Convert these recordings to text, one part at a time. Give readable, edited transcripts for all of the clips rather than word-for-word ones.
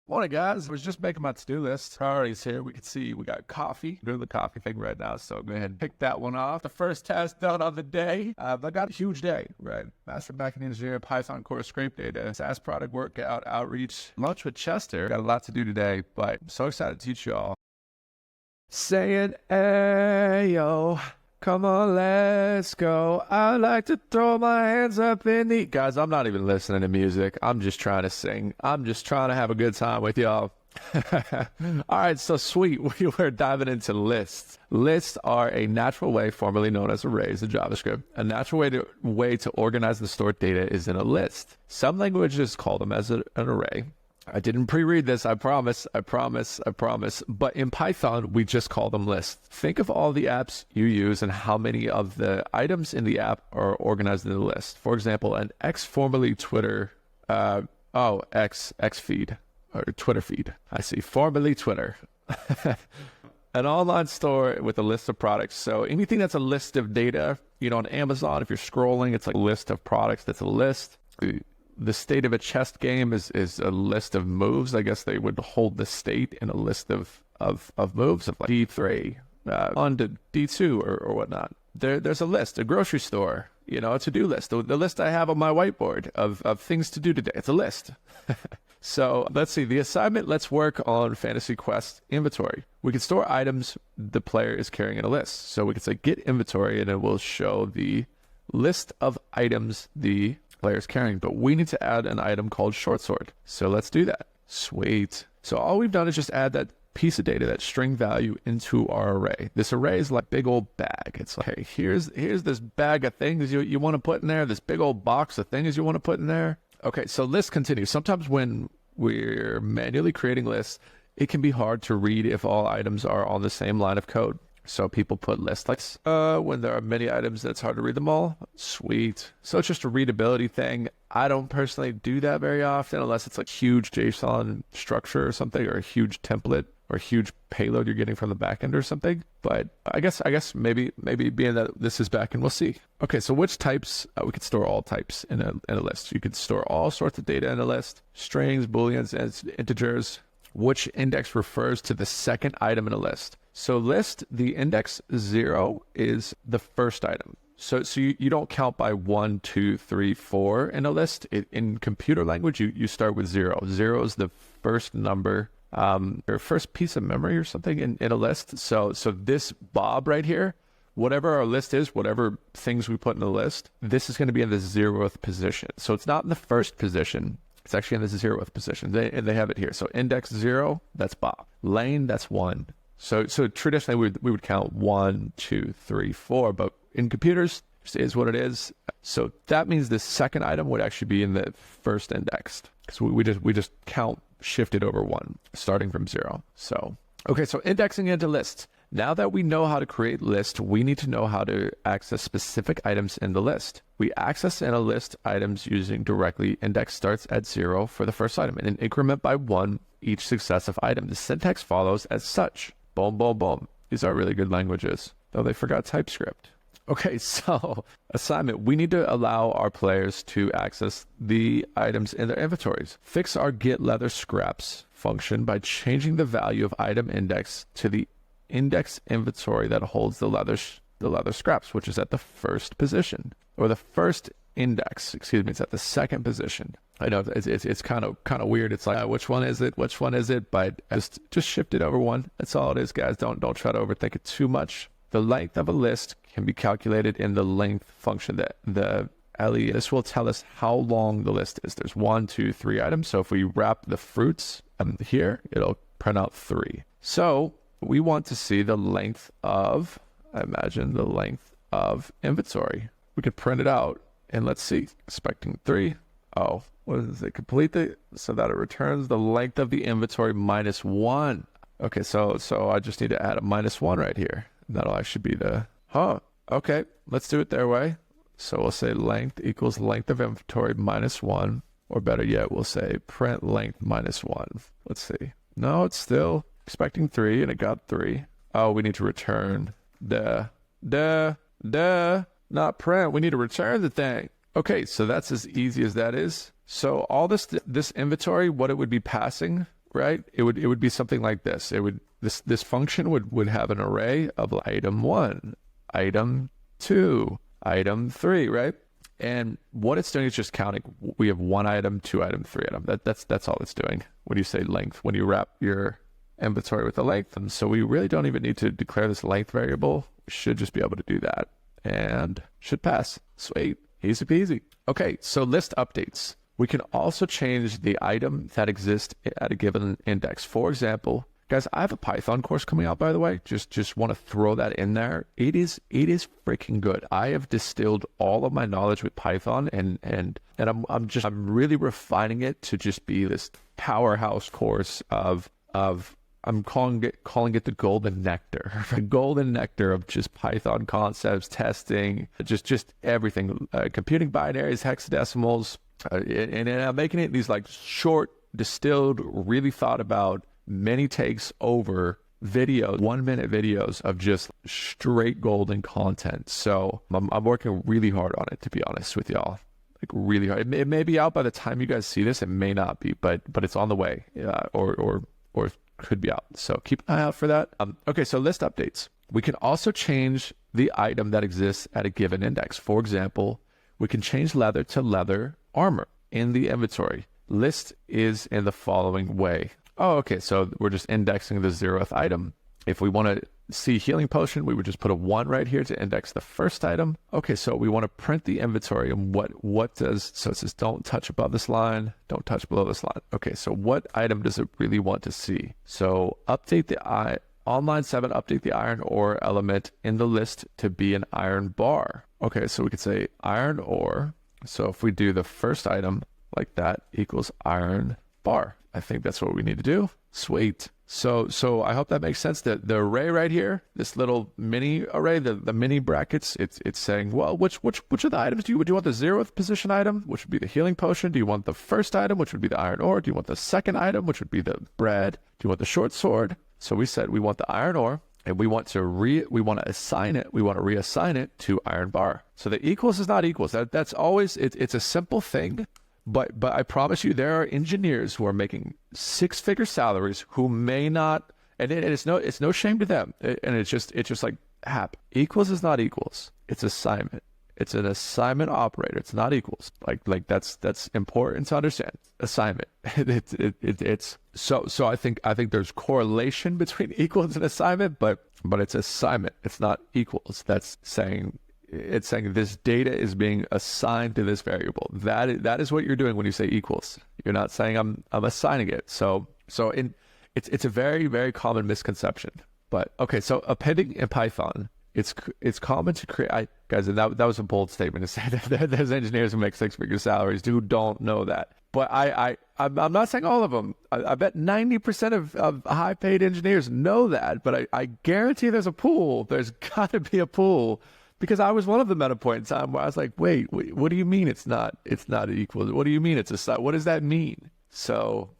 Morning, guys. I was just making my to-do list. Priorities here. We can see we got coffee. Doing the coffee thing right now, so go ahead and pick that one off. The first task done on the day. I got a huge day, right? Master backend engineer, Python core, scrape data, SaaS product workout, outreach, lunch with Chester. Got a lot to do today, but I'm so excited to teach y'all. Saying, ayo. Come on, let's go. I like to throw my hands up in the... Guys, I'm not even listening to music. I'm just trying to sing. I'm just trying to have a good time with y'all. All right, so sweet. We were diving into lists. Lists are a natural way, formerly known as arrays in JavaScript. A natural way to organize and store data is in a list. Some languages call them as an array. I didn't pre-read this, I promise. But in Python, we just call them lists. Think of all the apps you use and how many of the items in the app are organized in the list. For example, an X formerly Twitter, X feed, or Twitter feed. I see, formerly Twitter. An online store with a list of products. So anything that's a list of data, on Amazon, if you're scrolling, it's like a list of products that's a list. The state of a chess game is a list of moves. I guess they would hold the state in a list of moves of like D3 on to D2 or whatnot. There's a list, a grocery store, a to-do list. The list I have on my whiteboard of things to do today. It's a list. So let's see, the assignment, let's work on Fantasy Quest inventory. We can store items the player is carrying in a list. So we can say get inventory and it will show the list of items the player's carrying, but we need to add an item called short sort. So let's do that. Sweet. So all we've done is just add that piece of data, that string value, into our array. This array is like a big old bag. It's like, hey, here's this bag of things you want to put in there, this big old box of things you want to put in there. Okay, so lists continue. Sometimes when we're manually creating lists, it can be hard to read if all items are on the same line of code. So people put lists like, when there are many items, that's hard to read them all. Sweet. So it's just a readability thing. I don't personally do that very often unless it's like huge JSON structure or something, or a huge template or a huge payload you're getting from the backend or something. But I guess maybe being that this is backend, we'll see. Okay, so which types? We could store all types in a list. You could store all sorts of data in a list: strings, booleans, and integers. Which index refers to the second item in a list? So list, the index 0 is the first item. So you don't count by 1, 2, 3, 4 in a list. In computer language, you start with 0. 0 is the first number, or first piece of memory or something in a list. So this Bob right here, whatever our list is, whatever things we put in the list, this is going to be in the 0th position. So it's not in the first position. It's actually in the 0th position. They have it here. So index 0, that's Bob. Lane, that's 1. So traditionally we would count 1, 2, 3, 4, but in computers, it is what it is. So that means the second item would actually be in the first index. So we just count shifted over 1, starting from 0. So okay, so indexing into lists. Now that we know how to create lists, we need to know how to access specific items in the list. We access in a list items using directly index starts at 0 for the first item and an increment by 1 each successive item. The syntax follows as such. Boom, boom, boom. These are really good languages, though they forgot TypeScript. Okay, so assignment. We need to allow our players to access the items in their inventories. Fix our get leather scraps function by changing the value of item index to the index inventory that holds the leather scraps, which is at the first position, or the first index. Excuse me, it's at the second position. I know it's kind of weird. It's like which one is it? But just shift it over 1. That's all it is, guys. Don't try to overthink it too much. The length of a list can be calculated in the length function. The LE. This will tell us how long the list is. There's 1, 2, 3 items. So if we wrap the fruits here, it'll print out 3. So we want to see the length of, I imagine, the length of inventory. We could print it out and let's see, expecting 3. Oh, what is it? Complete so that it returns the length of the inventory minus 1. Okay, so I just need to add a minus 1 right here. That'll actually be the, okay, let's do it their way. So we'll say length equals length of inventory minus 1, or better yet, we'll say print length minus 1. Let's see. No, it's still expecting 3 and it got 3. Oh, we need to return not print. We need to return the thing. Okay, so that's as easy as that is. So all this inventory, what it would be passing right? It would be something like this. This function would have an array of item 1, item 2, item 3, right? And what it's doing is just counting. We have 1 item, 2 item, 3 item. That's all it's doing when you say length, when you wrap your inventory with the length. And so we really don't even need to declare this length variable. We should just be able to do that and should pass. Sweet, easy peasy. Okay, so list updates. We can also change the item that exists at a given index. For example, guys, I have a Python course coming out, by the way. Just want to throw that in there. It is freaking good. I have distilled all of my knowledge with Python, and I'm really refining it to just be this powerhouse course of I'm calling it the golden nectar, the golden nectar of just Python concepts, testing, just everything, computing binaries, hexadecimals, and I'm making it these like short, distilled, really thought about, many takes over video, 1-minute videos of just straight golden content. So I'm working really hard on it, to be honest with y'all. Like really hard. It may be out by the time you guys see this. It may not be, but it's on the way, or could be out. So keep an eye out for that. Okay, so list updates. We can also change the item that exists at a given index. For example, we can change leather to leather armor in the inventory. List is in the following way. Oh, okay, so we're just indexing the 0th item. If we want to see healing potion, we would just put a 1 right here to index the first item. Okay, so we want to print the inventory, and what does, so it says don't touch above this line, don't touch below this line. Okay, so what item does it really want to see? So update the on line 7, update the iron ore element in the list to be an iron bar. Okay, so we could say iron ore. So if we do the first item like that equals iron bar. I think that's what we need to do. Sweet. So I hope that makes sense. The array right here, this little mini array, the mini brackets, it's saying, well, which of the items do you want the 0th position item, which would be the healing potion? Do you want the first item, which would be the iron ore? Do you want the second item, which would be the bread? Do you want the short sword? So we said we want the iron ore, and we want to assign it. We want to reassign it to iron bar. So the equals is not equals. That's always it's a simple thing. But I promise you, there are engineers who are making 6-figure salaries who may not, and it's no shame to them. And it's just like equals is not equals. It's assignment. It's an assignment operator. It's not equals. Like that's important to understand. Assignment. It's so I think there's correlation between equals and assignment, but it's assignment. It's not equals. That's saying. It's saying this data is being assigned to this variable. That is what you're doing when you say equals. You're not saying I'm assigning it. So it's a very, very common misconception. But okay, so appending in Python, it's common to create. Guys, and that was a bold statement to say that there's engineers who make 6-figure salaries who don't know that. But I'm not saying all of them. I bet 90% of high-paid engineers know that. But I guarantee there's a pool. There's got to be a pool. Because I was one of them at a point in time where I was like, wait, what do you mean it's not equal? What do you mean it's a side? What does that mean? So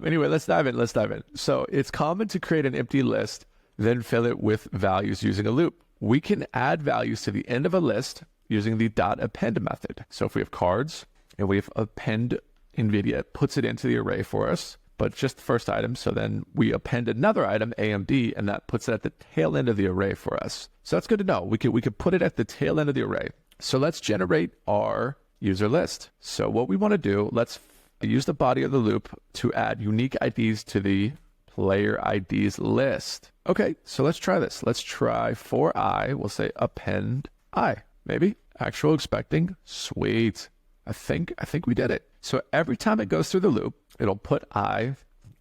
anyway, let's dive in. So it's common to create an empty list, then fill it with values using a loop. We can add values to the end of a list using the .append method. So if we have cards and we have append, NVIDIA puts it into the array for us, but just the first item. So then we append another item, AMD, and that puts it at the tail end of the array for us. So that's good to know. We could put it at the tail end of the array. So let's generate our user list. So what we want to do, let's use the body of the loop to add unique IDs to the player IDs list. Okay, so let's try this. Let's try for I, we'll say append I, maybe. Actual expecting, sweet. I think we did it. So every time it goes through the loop, it'll put I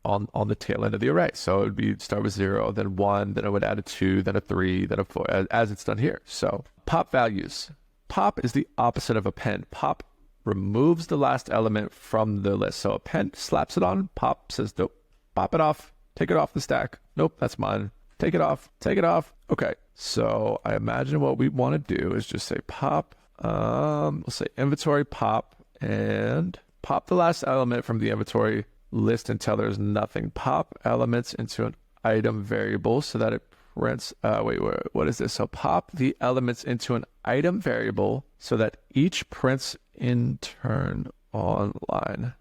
on the tail end of the array. So it would be start with 0, then 1, then it would add a 2, then a 3, then a 4, as it's done here. So pop values. Pop is the opposite of append. Pop removes the last element from the list. So append slaps it on. Pop says, nope, pop it off, take it off the stack. Nope, that's mine. Take it off, take it off. Okay, so I imagine what we want to do is just say pop, we'll say inventory pop, and pop the last element from the inventory list until there's nothing. Pop elements into an item variable so that it prints, what is this? So pop the elements into an item variable so that each prints in turn on line.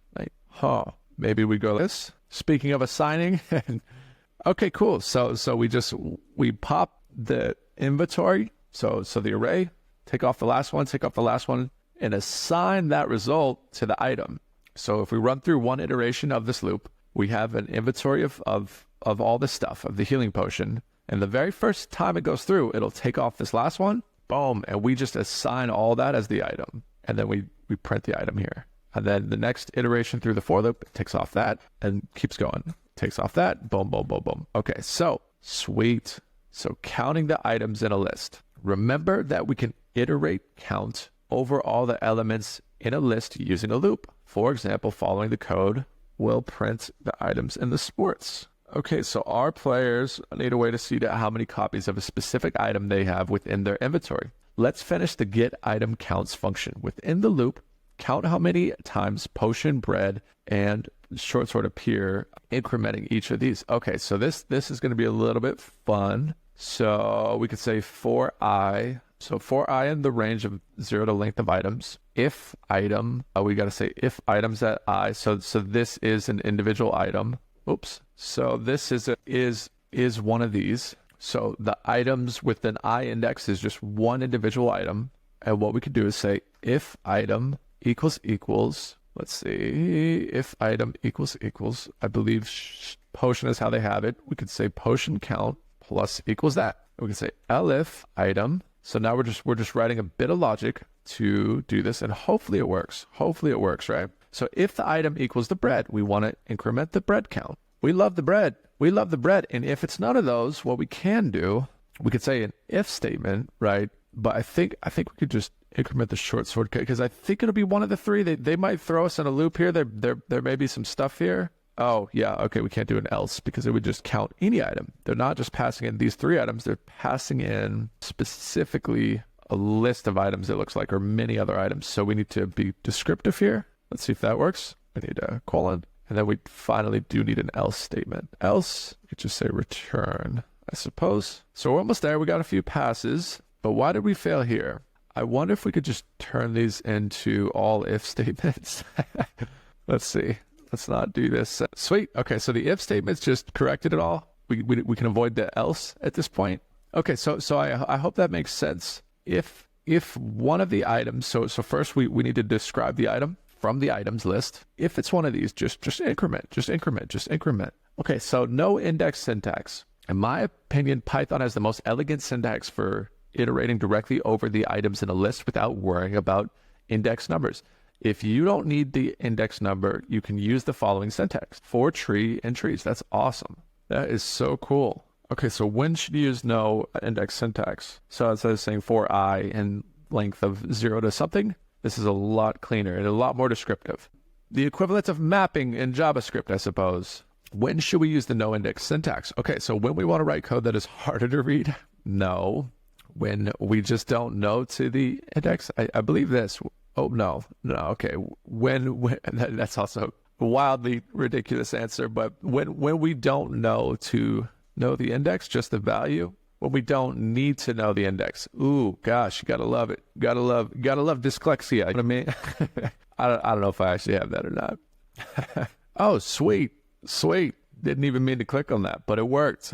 maybe we go this. Speaking of assigning, okay, cool. So we pop the inventory. So the array, take off the last one, and assign that result to the item. So if we run through one iteration of this loop, we have an inventory of all this stuff, of the healing potion. And the very first time it goes through, it'll take off this last one, boom, and we just assign all that as the item. And then we print the item here. And then the next iteration through the for loop, it takes off that and keeps going. Takes off that, boom, boom, boom, boom. Okay, so sweet. So counting the items in a list. Remember that we can iterate count over all the elements in a list using a loop. For example, following the code will print the items in the sports. Okay, so our players need a way to see how many copies of a specific item they have within their inventory. Let's finish the get item counts function. Within the loop, count how many times potion, bread, and short sword appear, incrementing each of these. Okay, so this is going to be a little bit fun. So we could say for I. So for I in the range of 0 to length of items. If item, we got to say if items at I. So this is an individual item. Oops. So this is one of these. So the items with an I index is just one individual item. And what we could do is say if item equals, let's see, if item equals, I believe potion is how they have it. We could say potion count plus equals that. We can say elif item. So now we're just writing a bit of logic to do this, and hopefully it works. Hopefully it works, right? So if the item equals the bread, we want to increment the bread count. We love the bread. We love the bread. And if it's none of those, what we can do, we could say an if statement, right? But I think we could just increment the short sword because I think it'll be one of the three. They might throw us in a loop here. There may be some stuff here. Oh, yeah, okay, we can't do an else because it would just count any item. They're not just passing in these 3 items. They're passing in specifically a list of items, it looks like, or many other items. So we need to be descriptive here. Let's see if that works. I need a colon. And then we finally do need an else statement. Else, you could just say return, I suppose. So we're almost there. We got a few passes. But why did we fail here? I wonder if we could just turn these into all if statements. Let's see. Let's not do this. Sweet. Okay, so the if statement's just corrected it all. We can avoid the else at this point. Okay, so I hope that makes sense. If one of the items, so first we need to describe the item from the items list. If it's one of these, just increment. Okay, so no index syntax. In my opinion, Python has the most elegant syntax for iterating directly over the items in a list without worrying about index numbers. If you don't need the index number, you can use the following syntax. For tree and trees. That's awesome. That is so cool. Okay, so when should you use no index syntax? So instead of saying for I in length of 0 to something, this is a lot cleaner and a lot more descriptive. The equivalent of mapping in JavaScript, I suppose. When should we use the no index syntax? Okay, so when we want to write code that is harder to read? No. When we just don't know to the index? I believe this. Oh, no, okay. When that's also a wildly ridiculous answer, but when we don't know to know the index, just the value, when we don't need to know the index. Ooh, gosh, you gotta love it. Gotta love dyslexia. You know what I mean? I don't know if I actually have that or not. Oh, sweet. Didn't even mean to click on that, but it worked.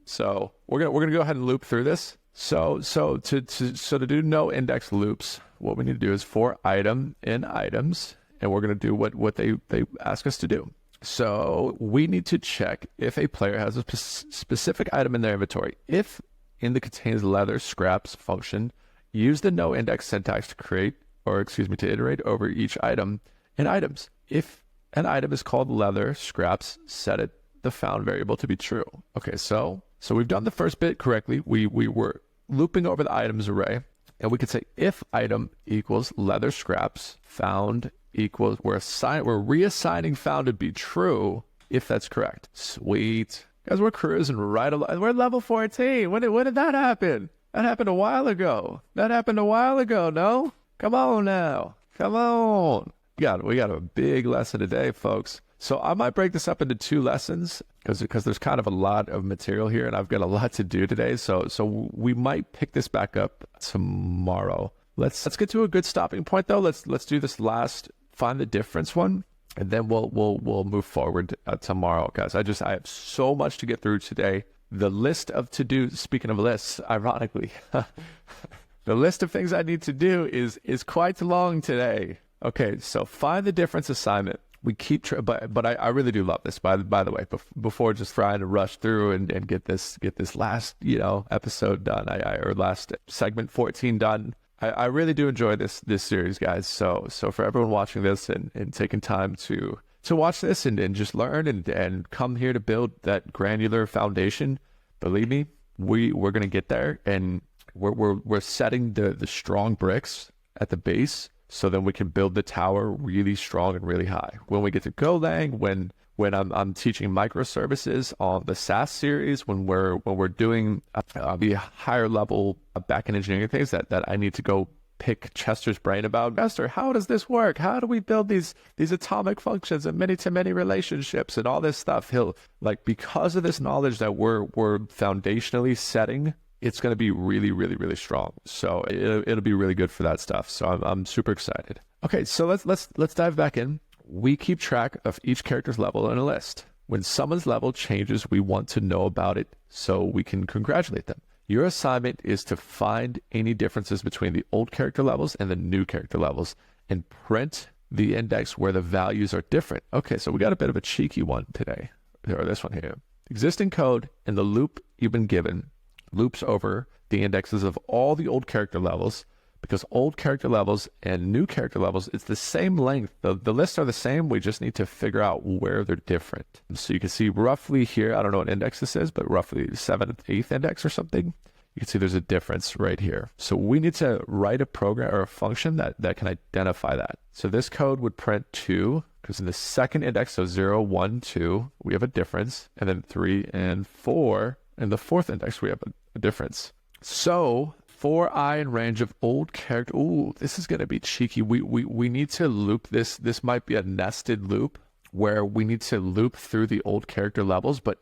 So we're gonna go ahead and loop through this. So to do no index loops, what we need to do is for item in items, and we're going to do what they ask us to do. So we need to check if a player has a specific item in their inventory. If in the contains leather scraps function, use the no index syntax to iterate over each item in items. If an item is called leather scraps, set the found variable to be true. Okay, so we've done the first bit correctly. We were looping over the items array, and we could say if item equals leather scraps, found equals, we're reassigning found to be true if that's correct. Sweet. Guys, we're cruising right along. We're level 14. When did that happen? That happened a while ago. No? Come on now. Come on. We got a big lesson today, folks. So I might break this up into 2 lessons because there's kind of a lot of material here and I've got a lot to do today. So we might pick this back up tomorrow. Let's get to a good stopping point though. Let's do this last find the difference one. and then we'll move forward tomorrow, guys. I have so much to get through today. The list of to-do, speaking of lists, ironically, the list of things I need to do is quite long today. Okay, so find the difference assignment. We keep, but I really do love this. By the way, before just trying to rush through and get this last episode done, or last segment 14 done. I really do enjoy this series, guys. So for everyone watching this and taking time to watch this and just learn and come here to build that granular foundation, believe me, we're gonna get there, and we're setting the strong bricks at the base, so then we can build the tower really strong and really high. When we get to Golang, when I'm teaching microservices on the SaaS series, when we're doing the higher level backend engineering things that I need to go pick Chester's brain about. Chester, how does this work? How do we build these atomic functions and many-to-many relationships and all this stuff? He'll, like, because of this knowledge that we're foundationally setting, it's going to be really, really, really strong. So it'll be really good for that stuff. So I'm super excited. Okay, so let's dive back in. We keep track of each character's level in a list. When someone's level changes, we want to know about it so we can congratulate them. Your assignment is to find any differences between the old character levels and the new character levels and print the index where the values are different. Okay, so we got a bit of a cheeky one today, or this one here. Existing code in the loop you've been given loops over the indexes of all the old character levels, because old character levels and new character levels, it's the same length. The lists are the same. We just need to figure out where they're different. So you can see roughly here, I don't know what index this is, but roughly 7th, 8th index or something. You can see there's a difference right here. So we need to write a program or a function that can identify that. So this code would print 2, because in the second index, so 0, 1, 2, we have a difference. And then 3 and 4, in the fourth index, we have a difference. So for I in range of old character, ooh, this is going to be cheeky. We need to loop this. This might be a nested loop where we need to loop through the old character levels, but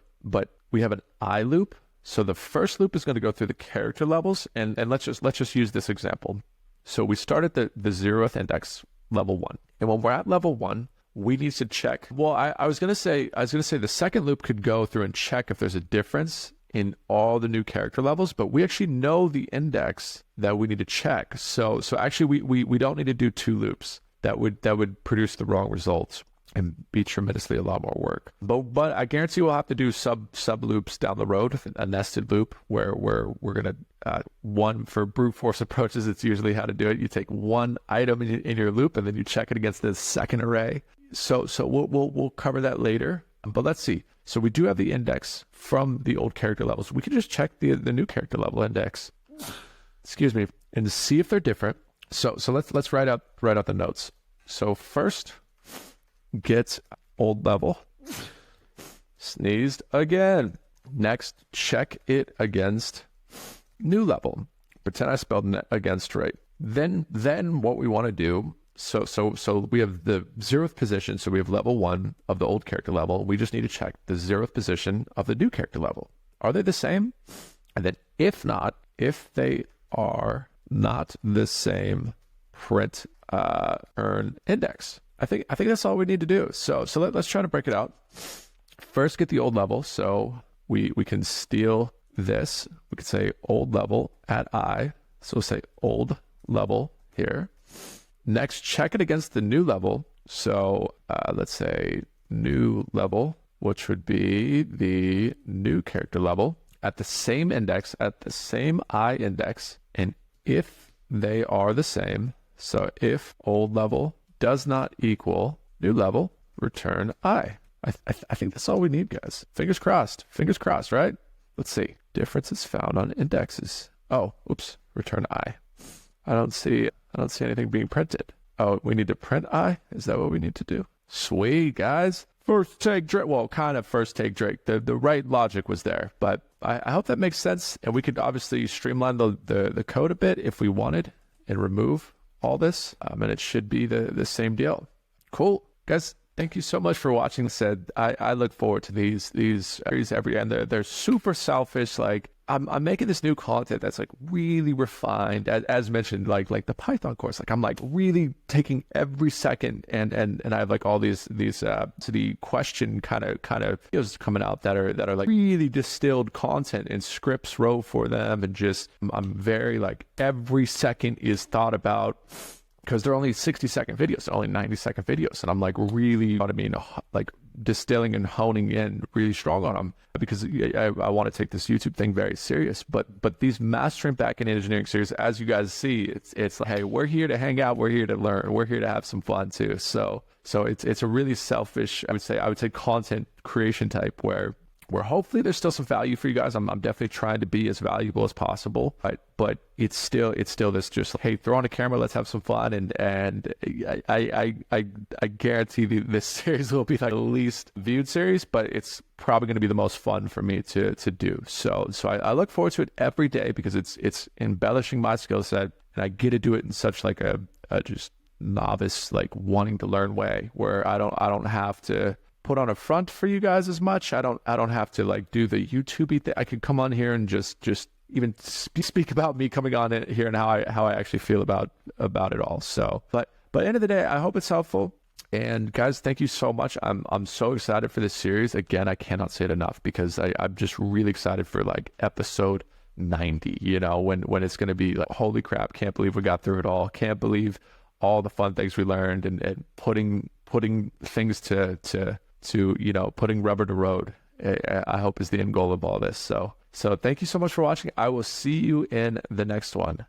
we have an I loop. So the first loop is going to go through the character levels, and let's just use this example. So we start at the 0th index, level 1, and when we're at level 1, we need to check. Well, I was going to say the second loop could go through and check if there's a difference in all the new character levels, but we actually know the index that we need to check. So actually we don't need to do 2 loops. That would produce the wrong results and be tremendously a lot more work. But I guarantee we'll have to do sub loops down the road, a nested loop where we're gonna one for brute force approaches. It's usually how to do it. You take one item in your loop and then you check it against the second array. So we'll cover that later. But let's see. So we do have the index from the old character levels. We can just check the new character level index. Excuse me, and see if they're different. So let's write out the notes. So first, get old level. Sneezed again. Next, check it against new level. Pretend I spelled against right. Then what we want to do. So we have the 0th position. So we have level 1 of the old character level. We just need to check the 0th position of the new character level. Are they the same? And then if they are not the same, print earn index. I think that's all we need to do. So let's try to break it out. First, get the old level. So we can steal this. We could say old level at I. So we'll say old level here. Next, check it against the new level. So let's say new level, which would be the new character level at the same index, at the same I index. And if they are the same, so if old level does not equal new level, return I. I think that's all we need, guys. Fingers crossed, right? Let's see. Differences found on indexes. Oh, oops, return I. I don't see anything being printed. Oh, we need to print I? Is that what we need to do? Sweet, guys. First take Drake. Well, kind of first take Drake. The right logic was there, but I hope that makes sense. And we could obviously streamline the code a bit if we wanted and remove all this. And it should be the same deal. Cool, guys. Thank you so much for watching. I look forward to these series every, and they're super selfish. Like, I'm making this new content that's like really refined, as mentioned, like the Python course. Like I'm like really taking every second, and I have like all these to the question kind of videos coming out that are like really distilled content and scripts wrote for them, and just I'm very like every second is thought about. Because they're only 60-second videos, they're only 90-second videos. And I'm like really, you know what I mean, like distilling and honing in really strong on them, because I want to take this YouTube thing very serious. But these mastering backend engineering series, as you guys see, it's like, hey, we're here to hang out, we're here to learn, we're here to have some fun too. So it's a really selfish, I would say content creation type where hopefully there's still some value for you guys. I'm definitely trying to be as valuable as possible, but it's still this just like, hey, throw on a camera, let's have some fun, and I guarantee this series will be like the least viewed series, but it's probably going to be the most fun for me to do. So I look forward to it every day, because it's embellishing my skill set, and I get to do it in such like a just novice, like wanting to learn way, where I don't have to put on a front for you guys as much. I don't have to like do the YouTube thing. I could come on here and just even speak about me coming on it here and how I actually feel about it all. So, but end of the day, I hope it's helpful. And guys, thank you so much. I'm so excited for this series. Again, I cannot say it enough, because I'm just really excited for like episode 90. You know, when it's gonna be like, holy crap, can't believe we got through it all. Can't believe all the fun things we learned, and putting things to you know, putting rubber to road, I hope is the end goal of all this. So thank you so much for watching. I will see you in the next one.